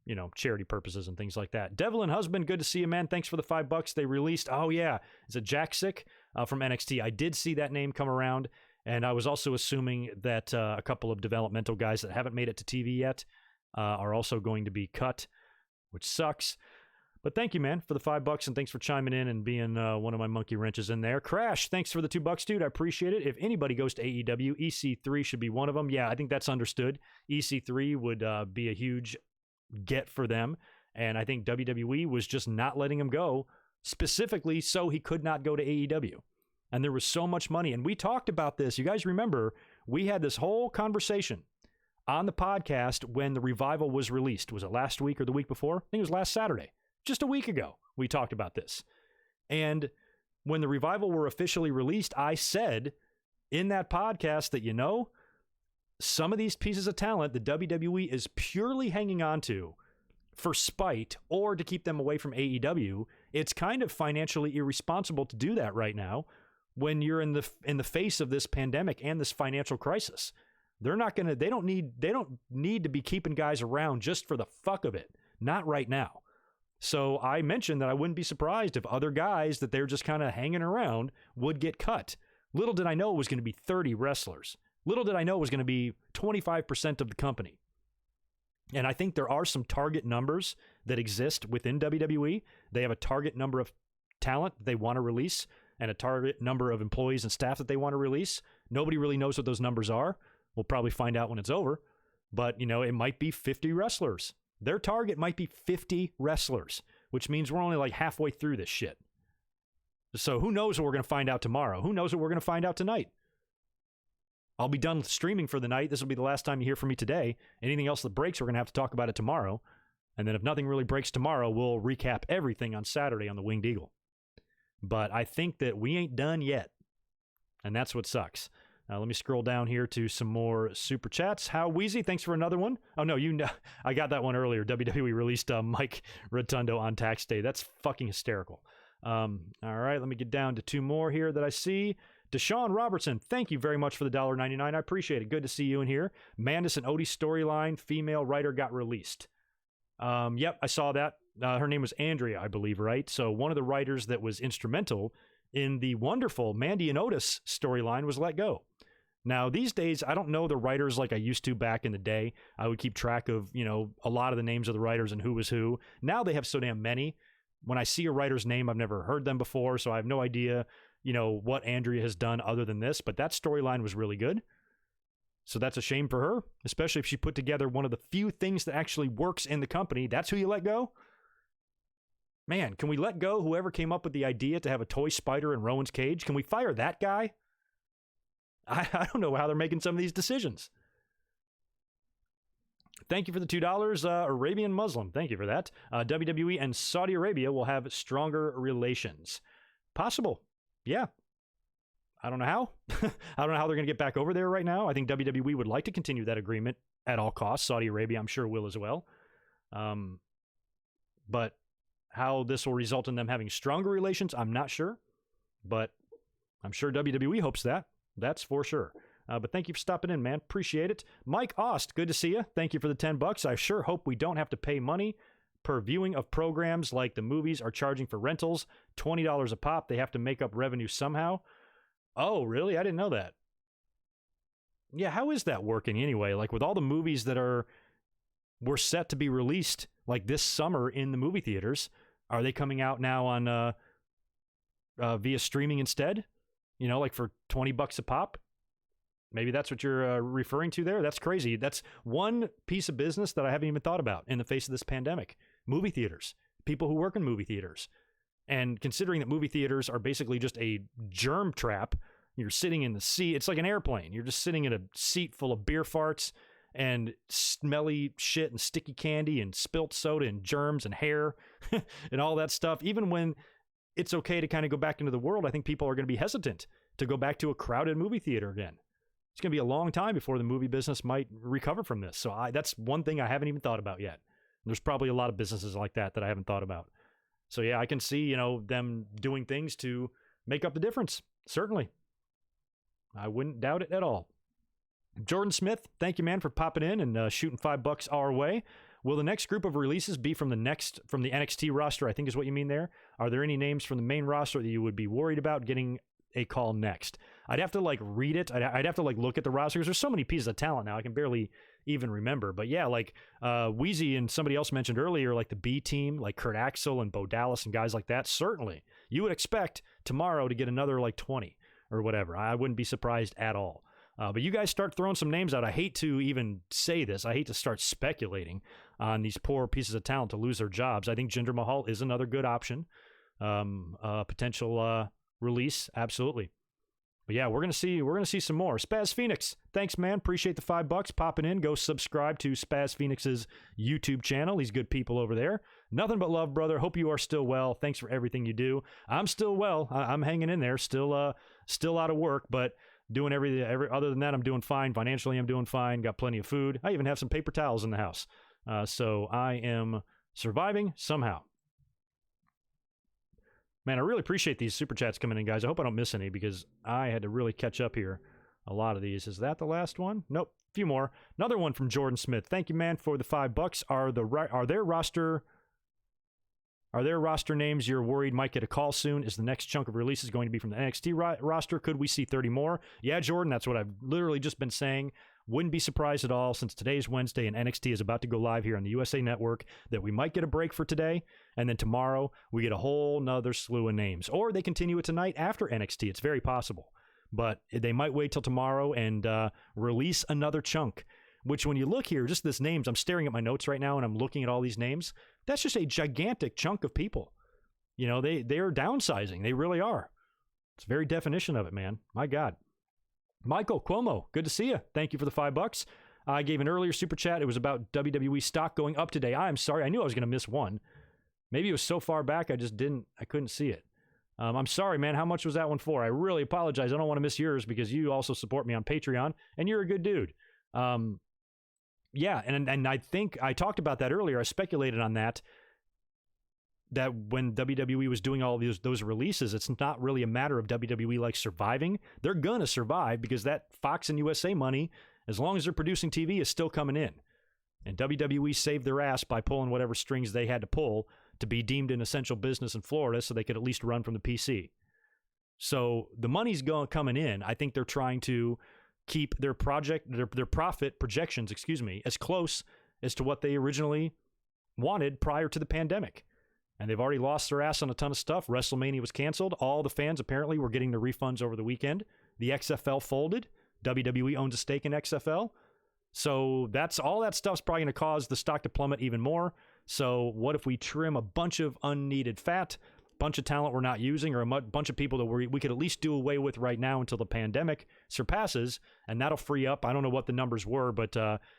you know, charity purposes and things like that. Devlin Husband, good to see you, man. Thanks for the $5 they released. Oh yeah, is it Jack Sick from NXT? I did see that name come around, and I was also assuming that a couple of developmental guys that haven't made it to TV yet are also going to be cut, which sucks. But thank you, man, for the $5, and thanks for chiming in and being one of my monkey wrenches in there. Crash, thanks for the $2, dude. I appreciate it. If anybody goes to AEW, EC3 should be one of them. Yeah, I think that's understood. EC3 would be a huge get for them, and I think WWE was just not letting him go, specifically so he could not go to AEW. And there was so much money, and we talked about this. You guys remember, we had this whole conversation on the podcast when the Revival was released. Was it last week or the week before? I think it was last Saturday. Just a week ago, we talked about this. And when the Revival were officially released, I said in that podcast that, you know, some of these pieces of talent the WWE is purely hanging on to for spite or to keep them away from AEW. It's kind of financially irresponsible to do that right now when you're in the face of this pandemic and this financial crisis. They don't need to be keeping guys around just for the fuck of it. Not right now. So I mentioned that I wouldn't be surprised if other guys that they're just kind of hanging around would get cut. Little did I know it was going to be 30 wrestlers. Little did I know it was going to be 25% of the company. And I think there are some target numbers that exist within WWE. They have a target number of talent they want to release and a target number of employees and staff that they want to release. Nobody really knows what those numbers are. We'll probably find out when it's over. But, you know, it might be 50 wrestlers. Their target might be 50 wrestlers, which means we're only like halfway through this shit. So who knows what we're going to find out tomorrow? Who knows what we're going to find out tonight? I'll be done streaming for the night. This will be the last time you hear from me today. Anything else that breaks, we're going to have to talk about it tomorrow. And then if nothing really breaks tomorrow, we'll recap everything on Saturday on the Winged Eagle. But I think that we ain't done yet. And that's what sucks. Let me scroll down here to some more super chats. How Wheezy, thanks for another one. Oh, no, I got that one earlier. WWE released Mike Rotundo on tax day. That's fucking hysterical. All right, let me get down to two more here that I see. Deshaun Robertson, thank you very much for the $1.99. I appreciate it. Good to see you in here. Mandis and Odie storyline, female writer got released. Yep, I saw that. Her name was Andrea, I believe, right? So one of the writers that was instrumental in the wonderful Mandy and Otis storyline was let go. Now, these days, I don't know the writers like I used to back in the day. I would keep track of, a lot of the names of the writers and who was who. Now they have so damn many. When I see a writer's name, I've never heard them before, so I have no idea, what Andrea has done other than this. But that storyline was really good. So that's a shame for her, especially if she put together one of the few things that actually works in the company. That's who you let go? Man, can we let go whoever came up with the idea to have a toy spider in Rowan's cage? Can we fire that guy? I don't know how they're making some of these decisions. Thank you for the $2, Arabian Muslim. Thank you for that. WWE and Saudi Arabia will have stronger relations. Possible. Yeah. I don't know how. I don't know how they're going to get back over there right now. I think WWE would like to continue that agreement at all costs. Saudi Arabia, I'm sure, will as well. But how this will result in them having stronger relations, I'm not sure. But I'm sure WWE hopes that. That's for sure. But thank you for stopping in, man. Appreciate it. Mike Ost, good to see you. Thank you for the $10. I sure hope we don't have to pay money per viewing of programs like the movies are charging for rentals. $20 a pop. They have to make up revenue somehow. Oh, really? I didn't know that. Yeah, how is that working anyway? Like with all the movies that were set to be released like this summer in the movie theaters, are they coming out now on via streaming instead? Like for $20 a pop? Maybe that's what you're referring to there. That's crazy. That's one piece of business that I haven't even thought about in the face of this pandemic. Movie theaters. People who work in movie theaters. And considering that movie theaters are basically just a germ trap, you're sitting in the seat. It's like an airplane. You're just sitting in a seat full of beer farts and smelly shit and sticky candy and spilt soda and germs and hair and all that stuff. Even when it's okay to kind of go back into the world, I think people are going to be hesitant to go back to a crowded movie theater again. It's going to be a long time before the movie business might recover from this. So that's one thing I haven't even thought about yet. There's probably a lot of businesses like that I haven't thought about. So yeah, I can see, them doing things to make up the difference. Certainly. I wouldn't doubt it at all. Jordan Smith, thank you, man, for popping in and shooting $5 our way. Will the next group of releases be from the NXT roster, I think is what you mean there? Are there any names from the main roster that you would be worried about getting a call next? I'd have to read it. I'd have to look at the roster because there's so many pieces of talent now. I can barely even remember. But yeah, Wheezy and somebody else mentioned earlier, the B team, like Kurt Axel and Bo Dallas and guys like that. Certainly, you would expect tomorrow to get another 20 or whatever. I wouldn't be surprised at all. But you guys start throwing some names out. I hate to even say this. I hate to start speculating on these poor pieces of talent to lose their jobs. I think Jinder Mahal is another good option. Potential release, absolutely. But yeah, we're gonna see some more. Spaz Phoenix, thanks, man. Appreciate the $5 popping in. Go subscribe to Spaz Phoenix's YouTube channel. These good people over there. Nothing but love, brother. Hope you are still well. Thanks for everything you do. I'm still well. I'm hanging in there. Still out of work, but doing everything. Other than that, I'm doing fine. Financially, I'm doing fine. Got plenty of food. I even have some paper towels in the house. So I am surviving somehow. Man, I really appreciate these super chats coming in, guys. I hope I don't miss any because I had to really catch up here. A lot of these. Is that the last one? Nope. A few more. Another one from Jordan Smith. Thank you, man, for the $5. Are there roster names you're worried might get a call soon? Is the next chunk of releases going to be from the NXT roster? Could we see 30 more? Yeah, Jordan, that's what I've literally just been saying. Wouldn't be surprised at all since today's Wednesday and NXT is about to go live here on the USA Network that we might get a break for today. And then tomorrow we get a whole nother slew of names. Or they continue it tonight after NXT. It's very possible. But they might wait till tomorrow and release another chunk. Which when you look here, just this names, I'm staring at my notes right now and I'm looking at all these names. That's just a gigantic chunk of people. They are downsizing. They really are. It's the very definition of it, man. My God. Michael Cuomo, good to see you. Thank you for the $5. I gave an earlier super chat. It was about WWE stock going up today. I'm sorry. I knew I was going to miss one. Maybe it was so far back I couldn't see it. I'm sorry, man. How much was that one for? I really apologize. I don't want to miss yours because you also support me on Patreon and you're a good dude. Yeah, and I think I talked about that earlier. I speculated on that when WWE was doing all those releases, it's not really a matter of WWE surviving. They're going to survive because that Fox and USA money, as long as they're producing TV, is still coming in. And WWE saved their ass by pulling whatever strings they had to pull to be deemed an essential business in Florida so they could at least run from the PC. So the money's coming in. I think they're trying to keep their profit projections, as close as to what they originally wanted prior to the pandemic. And they've already lost their ass on a ton of stuff. WrestleMania was canceled. All the fans apparently were getting their refunds over the weekend. The XFL folded. WWE owns a stake in XFL. So all that stuff's probably going to cause the stock to plummet even more. So what if we trim a bunch of unneeded fat, bunch of talent we're not using, or a bunch of people that we could at least do away with right now until the pandemic surpasses, and that'll free up. I don't know what the numbers were, but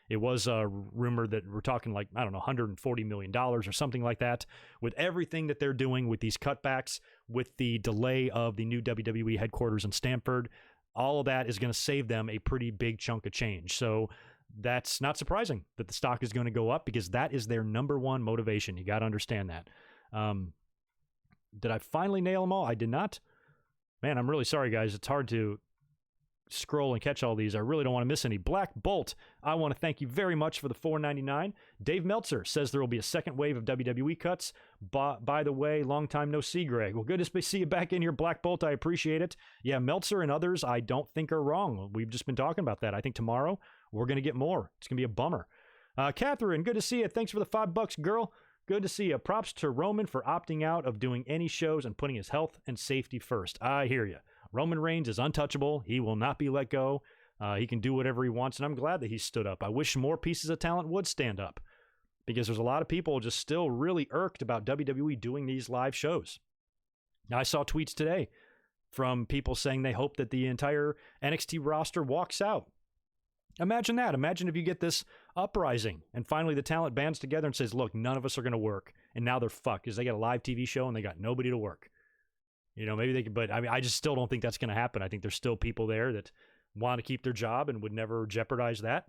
it was rumored that we're talking like, I don't know, $140 million or something like that. With everything that they're doing with these cutbacks, with the delay of the new WWE headquarters in Stamford, all of that is going to save them a pretty big chunk of change. So that's not surprising that the stock is going to go up, because that is their number one motivation. You got to understand that. Did I finally nail them all? I did not. Man, I'm really sorry, guys. It's hard to scroll and catch all these. I really don't want to miss any. Black Bolt, I want to thank you very much for the $4.99. Dave Meltzer says there will be a second wave of WWE cuts. By the way, long time no see, Greg. Well, good to see you back in here, Black Bolt. I appreciate it. Yeah, Meltzer and others I don't think are wrong. We've just been talking about that. I think tomorrow we're going to get more. It's going to be a bummer. Catherine, good to see you. Thanks for the $5, girl. Good to see you. Props to Roman for opting out of doing any shows and putting his health and safety first. I hear you. Roman Reigns is untouchable. He will not be let go. He can do whatever he wants, and I'm glad that he stood up. I wish more pieces of talent would stand up, because there's a lot of people just still really irked about WWE doing these live shows. Now, I saw tweets today from people saying they hope that the entire NXT roster walks out. Imagine that. Imagine if you get this uprising and finally the talent bands together and says, look, none of us are going to work. And now they're fucked because they got a live TV show and they got nobody to work. You know, maybe they could, but I mean, I just still don't think that's going to happen. I think there's still people there that want to keep their job and would never jeopardize that.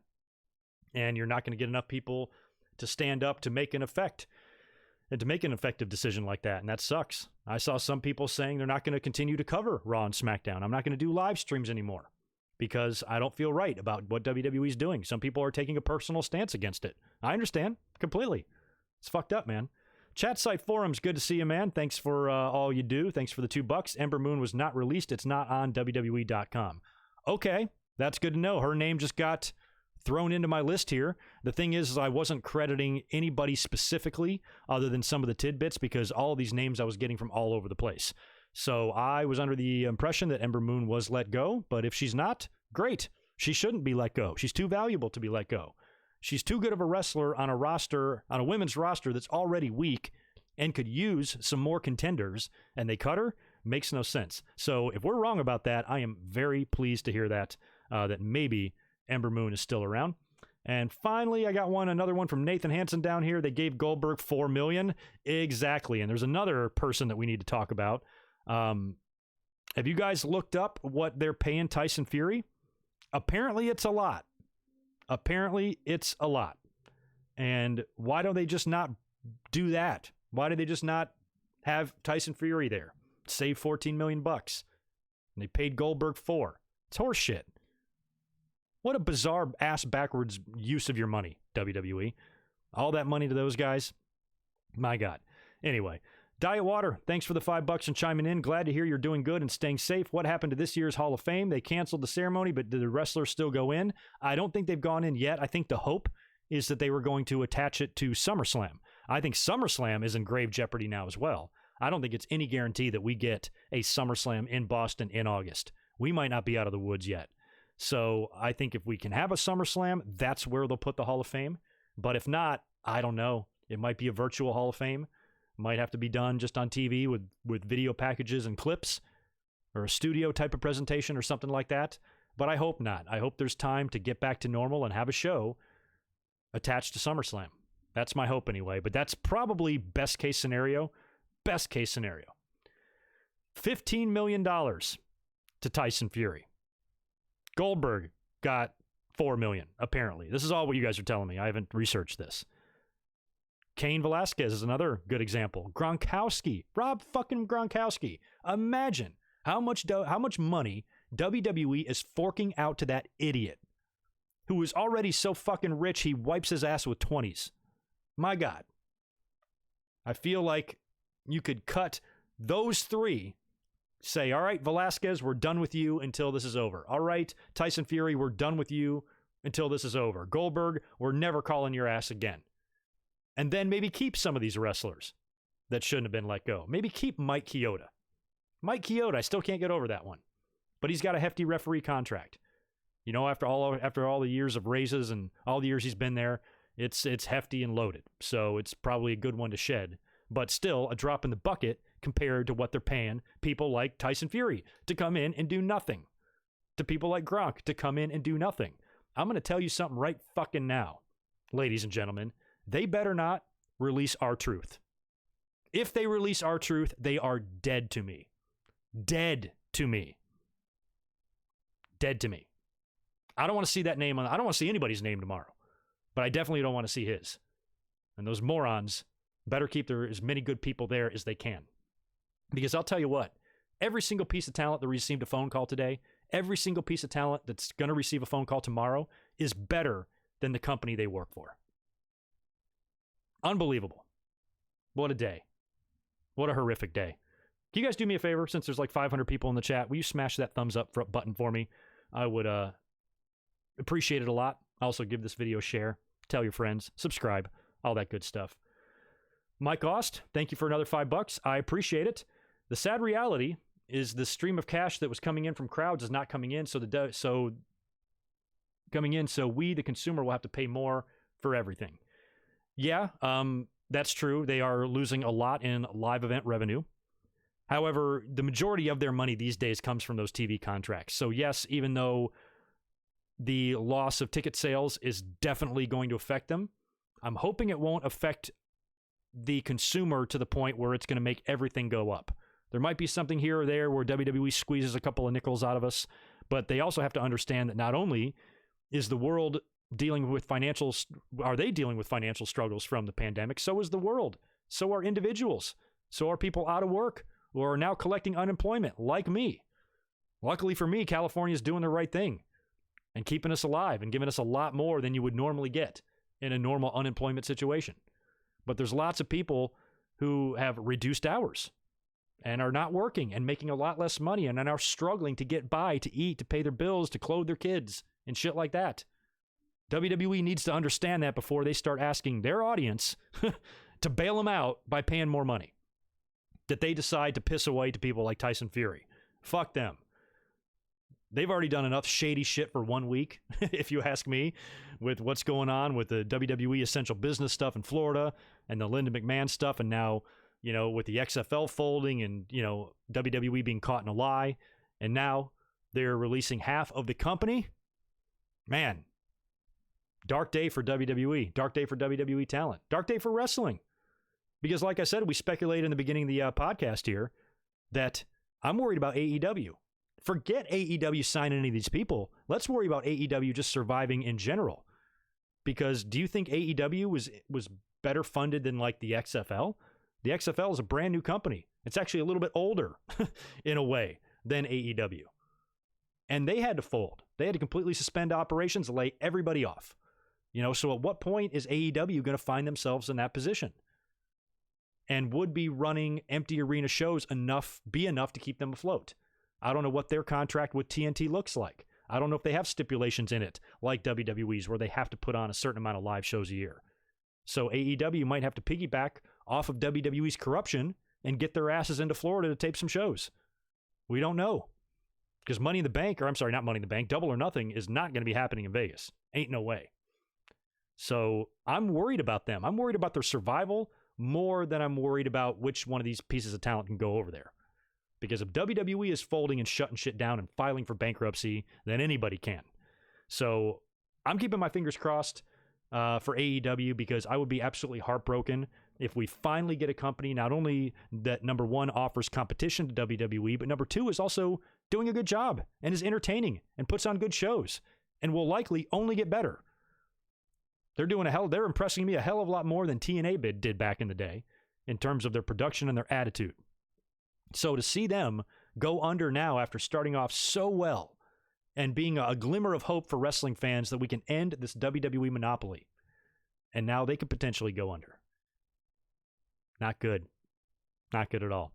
And you're not going to get enough people to stand up to make an effect and to make an effective decision like that. And that sucks. I saw some people saying they're not going to continue to cover Raw and SmackDown. I'm not going to do live streams anymore, because I don't feel right about what WWE is doing. Some people are taking a personal stance against it. I understand completely. It's fucked up, man. Chat site forums, good to see you, man. Thanks for all you do. Thanks for the $2. Ember Moon was not released. It's not on WWE.com. Okay, that's good to know. Her name just got thrown into my list here. The thing is I wasn't crediting anybody specifically other than some of the tidbits, because all of these names I was getting from all over the place. So I was under the impression that Ember Moon was let go, but if she's not, great. She shouldn't be let go. She's too valuable to be let go. She's too good of a wrestler on a women's roster that's already weak and could use some more contenders, and they cut her? Makes no sense. So if we're wrong about that, I am very pleased to hear that maybe Ember Moon is still around. And finally, I got another one from Nathan Hansen down here. They gave Goldberg $4 million. Exactly. And there's another person that we need to talk about. Have you guys looked up what they're paying Tyson Fury? Apparently it's a lot. And why don't they just not do that? Why do they just not have Tyson Fury there? Save $14 million. And they paid Goldberg $4 million. It's horseshit. What a bizarre ass backwards use of your money, WWE. All that money to those guys. My God. Anyway. Diet Water, thanks for the $5 and chiming in. Glad to hear you're doing good and staying safe. What happened to this year's Hall of Fame? They canceled the ceremony, but did the wrestlers still go in? I don't think they've gone in yet. I think the hope is that they were going to attach it to SummerSlam. I think SummerSlam is in grave jeopardy now as well. I don't think it's any guarantee that we get a SummerSlam in Boston in August. We might not be out of the woods yet. So I think if we can have a SummerSlam, that's where they'll put the Hall of Fame. But if not, I don't know. It might be a virtual Hall of Fame. Might have to be done just on TV with video packages and clips, or a studio type of presentation or something like that. But I hope not. I hope there's time to get back to normal and have a show attached to SummerSlam. That's my hope anyway. But that's probably best case scenario. Best case scenario. $15 million to Tyson Fury. Goldberg got $4 million, apparently. This is all what you guys are telling me. I haven't researched this. Cain Velasquez is another good example. Gronkowski, Rob fucking Gronkowski. Imagine how much money WWE is forking out to that idiot who is already so fucking rich he wipes his ass with 20s. My God. I feel like you could cut those three, say, all right, Velasquez, we're done with you until this is over. All right, Tyson Fury, we're done with you until this is over. Goldberg, we're never calling your ass again. And then maybe keep some of these wrestlers that shouldn't have been let go. Maybe keep Mike Chioda. Mike Chioda, I still can't get over that one. But he's got a hefty referee contract. You know, after all the years of raises and all the years he's been there, it's hefty and loaded. So it's probably a good one to shed. But still a drop in the bucket compared to what they're paying people like Tyson Fury to come in and do nothing. To people like Gronk to come in and do nothing. I'm going to tell you something right fucking now, ladies and gentlemen. They better not release R-Truth. If they release R-Truth, they are dead to me. Dead to me. Dead to me. I don't want to see that name I don't want to see anybody's name tomorrow. But I definitely don't want to see his. And those morons better keep as many good people there as they can. Because I'll tell you what, every single piece of talent that received a phone call today, every single piece of talent that's going to receive a phone call tomorrow is better than the company they work for. Unbelievable. What a day. What a horrific day. Can you guys do me a favor, since there's like 500 people in the chat? Will you smash that thumbs up button for me? I would appreciate it a lot. Also, give this video a share. Tell your friends. Subscribe. All that good stuff. Mike Ost, thank you for another $5. I appreciate it. The sad reality is the stream of cash that was coming in from crowds is not coming in, so we, the consumer, will have to pay more for everything. Yeah, that's true. They are losing a lot in live event revenue. However, the majority of their money these days comes from those TV contracts. So yes, even though the loss of ticket sales is definitely going to affect them, I'm hoping it won't affect the consumer to the point where it's going to make everything go up. There might be something here or there where WWE squeezes a couple of nickels out of us, but they also have to understand that not only is the world dealing with financial struggles from the pandemic, so is the world. So are individuals. So are people out of work or are now collecting unemployment, like me. Luckily for me, California is doing the right thing and keeping us alive and giving us a lot more than you would normally get in a normal unemployment situation. But there's lots of people who have reduced hours and are not working and making a lot less money and are struggling to get by, to eat, to pay their bills, to clothe their kids and shit like that. WWE needs to understand that before they start asking their audience to bail them out by paying more money that they decide to piss away to people like Tyson Fury. Fuck them. They've already done enough shady shit for 1 week, if you ask me, with what's going on with the WWE Essential Business stuff in Florida and the Linda McMahon stuff, and now, you know, with the XFL folding and, you know, WWE being caught in a lie, and now they're releasing half of the company. Man, dark day for WWE, dark day for WWE talent, dark day for wrestling. Because like I said, we speculated in the beginning of the podcast here that I'm worried about AEW. Forget AEW signing any of these people. Let's worry about AEW just surviving in general. Because do you think AEW was better funded than like the XFL? The XFL is a brand new company. It's actually a little bit older in a way than AEW. And they had to fold. They had to completely suspend operations, lay everybody off. You know, so at what point is AEW going to find themselves in that position? And would be running empty arena shows be enough to keep them afloat? I don't know what their contract with TNT looks like. I don't know if they have stipulations in it like WWE's where they have to put on a certain amount of live shows a year. So AEW might have to piggyback off of WWE's corruption and get their asses into Florida to tape some shows. We don't know. Because Money in the Bank, or I'm sorry, not Money in the Bank, Double or Nothing is not going to be happening in Vegas. Ain't no way. So I'm worried about them. I'm worried about their survival more than I'm worried about which one of these pieces of talent can go over there. Because if WWE is folding and shutting shit down and filing for bankruptcy, then anybody can. So I'm keeping my fingers crossed for AEW, because I would be absolutely heartbroken if we finally get a company not only that, number one, offers competition to WWE, but number two, is also doing a good job and is entertaining and puts on good shows and will likely only get better. They're impressing me a hell of a lot more than TNA did back in the day in terms of their production and their attitude. So to see them go under now after starting off so well and being a glimmer of hope for wrestling fans that we can end this WWE monopoly. And now they could potentially go under. Not good. Not good at all.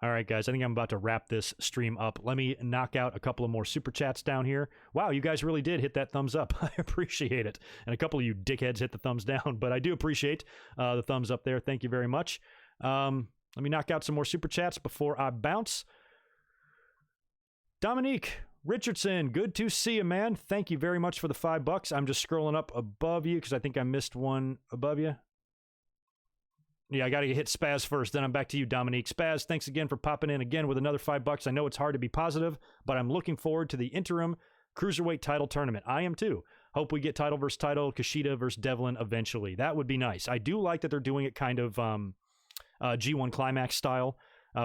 All right, guys, I think I'm about to wrap this stream up. Let me knock out a couple of more super chats down here. Wow, you guys really did hit that thumbs up. I appreciate it. And a couple of you dickheads hit the thumbs down, but I do appreciate the thumbs up there. Thank you very much. Let me knock out some more super chats before I bounce. Dominique Richardson, good to see you, man. Thank you very much for the $5. I'm just scrolling up above you because I think I missed one above you. Yeah, I got to hit Spaz first, then I'm back to you, Dominique. Spaz, thanks again for popping in again with another $5. I know it's hard to be positive, but I'm looking forward to the interim Cruiserweight title tournament. I am too. Hope we get title versus title, Kushida versus Devlin eventually. That would be nice. I do like that they're doing it kind of G1 Climax style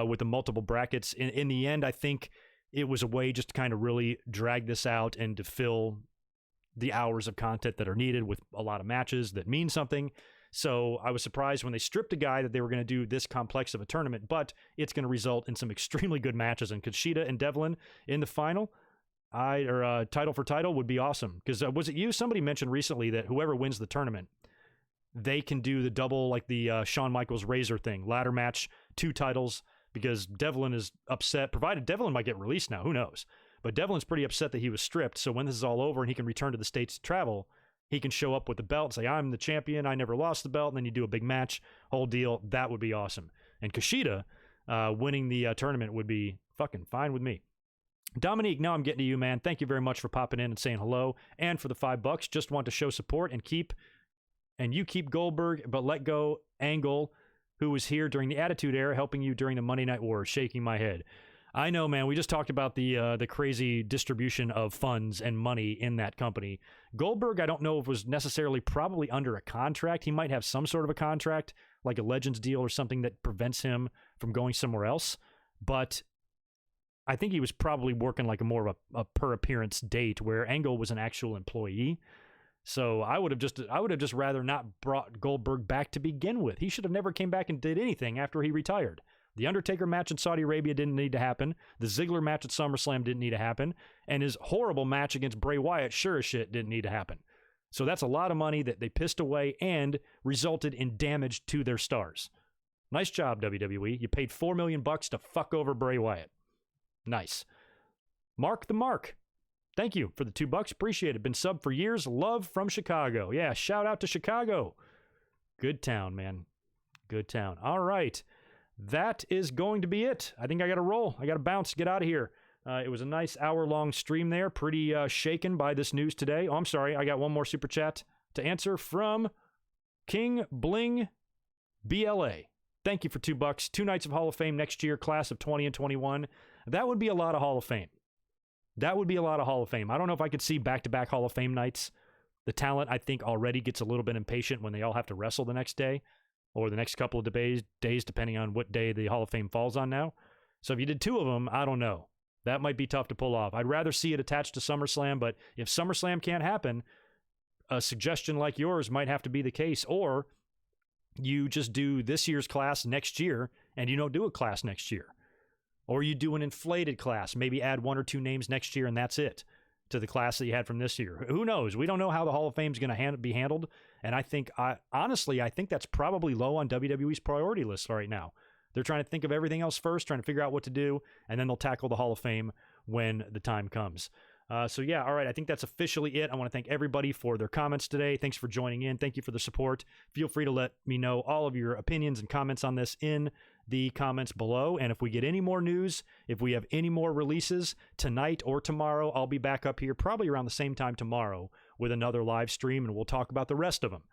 with the multiple brackets. In the end, I think it was a way just to kind of really drag this out and to fill the hours of content that are needed with a lot of matches that mean something. So I was surprised when they stripped a guy that they were going to do this complex of a tournament, but it's going to result in some extremely good matches. And Kushida and Devlin in the final, title for title would be awesome. Because was it you? Somebody mentioned recently that whoever wins the tournament, they can do the double, like the Shawn Michaels Razor thing, ladder match, 2 titles, because Devlin is upset, provided Devlin might get released now, who knows? But Devlin's pretty upset that he was stripped, so when this is all over and he can return to the States to travel, he can show up with the belt, say, I'm the champion, I never lost the belt, and then you do a big match, whole deal. That would be awesome. And Kushida winning the tournament would be fucking fine with me. Dominique, now I'm getting to you, man. Thank you very much for popping in and saying hello, and for the $5. Just want to show support and you keep Goldberg, but let go Angle, who was here during the Attitude Era, helping you during the Monday Night War. Shaking my head. I know, man. We just talked about the crazy distribution of funds and money in that company. Goldberg, I don't know if was necessarily probably under a contract. He might have some sort of a contract, like a Legends deal or something that prevents him from going somewhere else. But I think he was probably working like more of a per appearance date, where Angle was an actual employee. So I would have just rather not brought Goldberg back to begin with. He should have never came back and did anything after he retired. The Undertaker match in Saudi Arabia didn't need to happen. The Ziggler match at SummerSlam didn't need to happen. And his horrible match against Bray Wyatt sure as shit didn't need to happen. So that's a lot of money that they pissed away and resulted in damage to their stars. Nice job, WWE. You paid $4 million to fuck over Bray Wyatt. Nice. Mark the Mark. Thank you for the $2. Appreciate it. Been sub for years. Love from Chicago. Yeah, shout out to Chicago. Good town, man. Good town. All right. That is going to be it. I think I got to roll. I got to bounce. Get out of here. It was a nice hour-long stream there. Pretty shaken by this news today. Oh, I'm sorry. I got one more super chat to answer from King Bling BLA. Thank you for $2. 2 nights of Hall of Fame next year, class of 20 and 21. That would be a lot of Hall of Fame. That would be a lot of Hall of Fame. I don't know if I could see back-to-back Hall of Fame nights. The talent, I think, already gets a little bit impatient when they all have to wrestle the next day or the next couple of days, depending on what day the Hall of Fame falls on now. So if you did 2 of them, I don't know. That might be tough to pull off. I'd rather see it attached to SummerSlam, but if SummerSlam can't happen, a suggestion like yours might have to be the case, or you just do this year's class next year and you don't do a class next year. Or you do an inflated class, maybe add 1 or 2 names next year and that's it to the class that you had from this year. Who knows? We don't know how the Hall of Fame is going to be handled. And I think, honestly, I think that's probably low on WWE's priority list right now. They're trying to think of everything else first, trying to figure out what to do, and then they'll tackle the Hall of Fame when the time comes. So yeah, all right, I think that's officially it. I want to thank everybody for their comments today. Thanks for joining in. Thank you for the support. Feel free to let me know all of your opinions and comments on this in the comments below. And if we get any more news, if we have any more releases tonight or tomorrow, I'll be back up here probably around the same time tomorrow with another live stream, and we'll talk about the rest of them.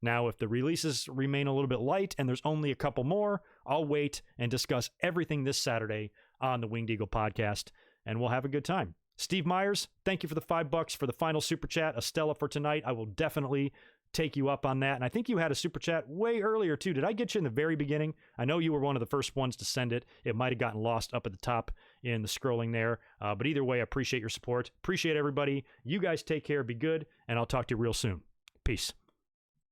Now, if the releases remain a little bit light and there's only a couple more, I'll wait and discuss everything this Saturday on the Winged Eagle podcast, and we'll have a good time. Steve Myers, thank you for the $5 for the final super chat. Estella for tonight. I will definitely take you up on that. And I think you had a super chat way earlier too. Did I get you in the very beginning? I know you were one of the first ones to send it. It might have gotten lost up at the top in the scrolling there. But either way, I appreciate your support. Appreciate everybody. You guys take care. Be good. And I'll talk to you real soon. Peace.